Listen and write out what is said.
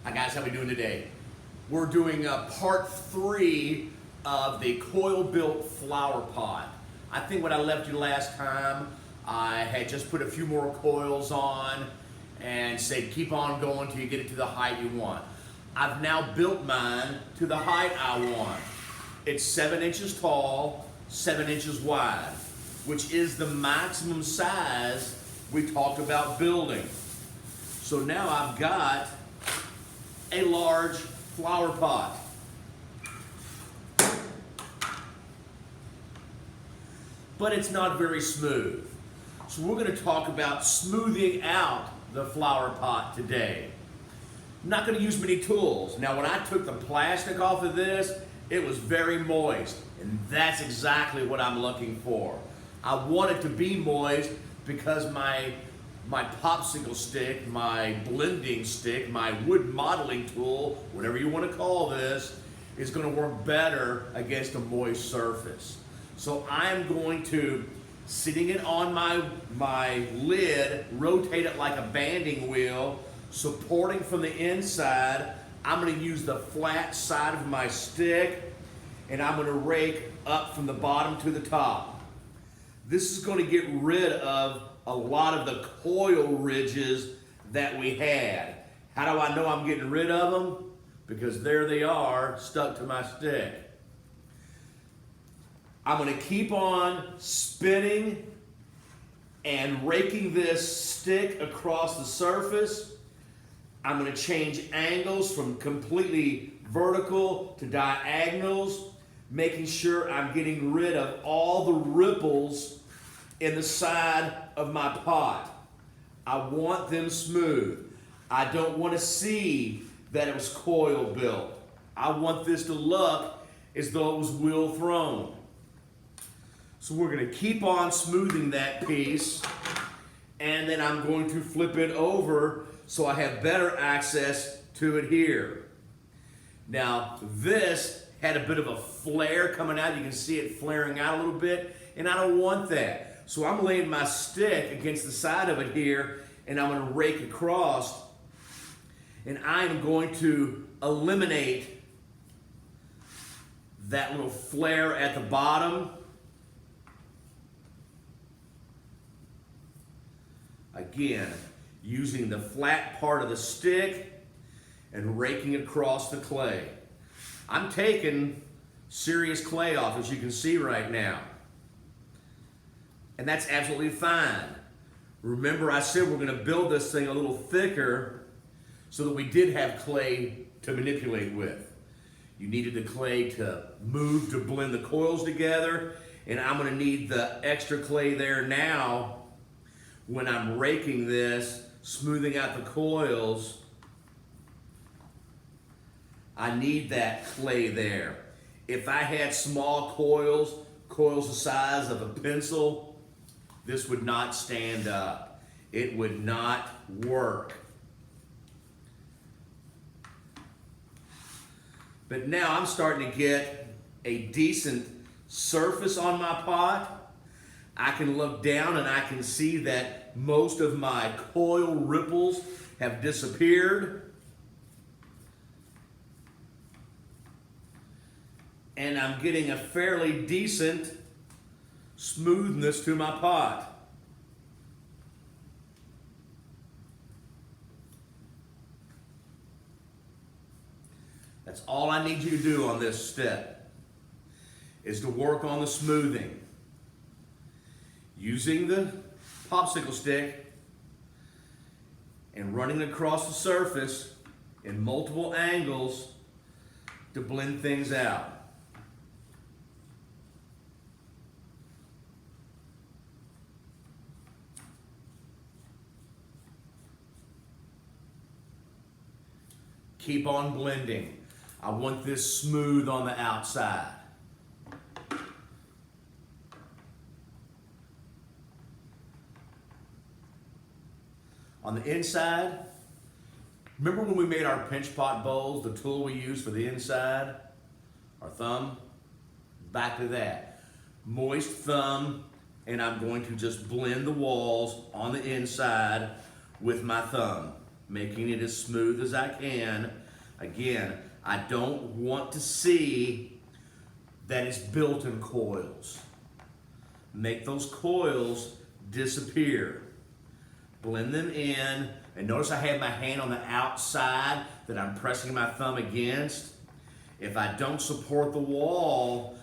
Hi guys, how we doing today? We're doing part 3 of the coil-built flower pot. I think when I left you last time, I had just put a few more coils on and said keep on going till you get it to the height you want. I've now built mine to the height I want. It's 7 inches tall, 7 inches wide, which is the maximum size we talked about building. So now I've got a large flower pot. But it's not very smooth. So we're going to talk about smoothing out the flower pot today. I'm not going to use many tools. Now when I took the plastic off of this, it was very moist, and that's exactly what I'm looking for. I want it to be moist because my popsicle stick, my blending stick, my wood modeling tool, whatever you want to call this, is going to work better against a moist surface. So I'm going to, sitting it on my lid, rotate it like a banding wheel, supporting from the inside. I'm going to use the flat side of my stick, and I'm going to rake up from the bottom to the top. This is going to get rid of a lot of the coil ridges that we had. How do I know I'm getting rid of them? Because there they are, stuck to my stick. I'm going to keep on spinning and raking this stick across the surface. I'm going to change angles from completely vertical to diagonals, making sure I'm getting rid of all the ripples in the side of my pot. I want them smooth. I don't want to see that it was coil built. I want this to look as though it was wheel thrown. So we're going to keep on smoothing that piece, and then I'm going to flip it over so I have better access to it here. Now this had a bit of a flare coming out. You can see it flaring out a little bit, and I don't want that. So I'm laying my stick against the side of it here, and I'm going to rake across, and I'm going to eliminate that little flare at the bottom. Again, using the flat part of the stick and raking across the clay. I'm taking serious clay off, as you can see right now. And that's absolutely fine. Remember, I said we're going to build this thing a little thicker so that we did have clay to manipulate with. You needed the clay to move, to blend the coils together, and I'm going to need the extra clay there now when I'm raking this, smoothing out the coils. I need that clay there. If I had small coils the size of a pencil, this would not stand up. It would not work. But now I'm starting to get a decent surface on my pot. I can look down and I can see that most of my coil ripples have disappeared. And I'm getting a fairly decent smoothness to my pot. That's all I need you to do on this step, is to work on the smoothing. Using the popsicle stick and running across the surface in multiple angles to blend things out. Keep on blending. I want this smooth on the outside. On the inside, remember when we made our pinch pot bowls, the tool we used for the inside, our thumb? Back to that. Moist thumb, and I'm going to just blend the walls on the inside with my thumb. making it as smooth as I can. Again, I don't want to see that it's built in coils. Make those coils disappear. Blend them in, and notice I have my hand on the outside that I'm pressing my thumb against. If I don't support the wall,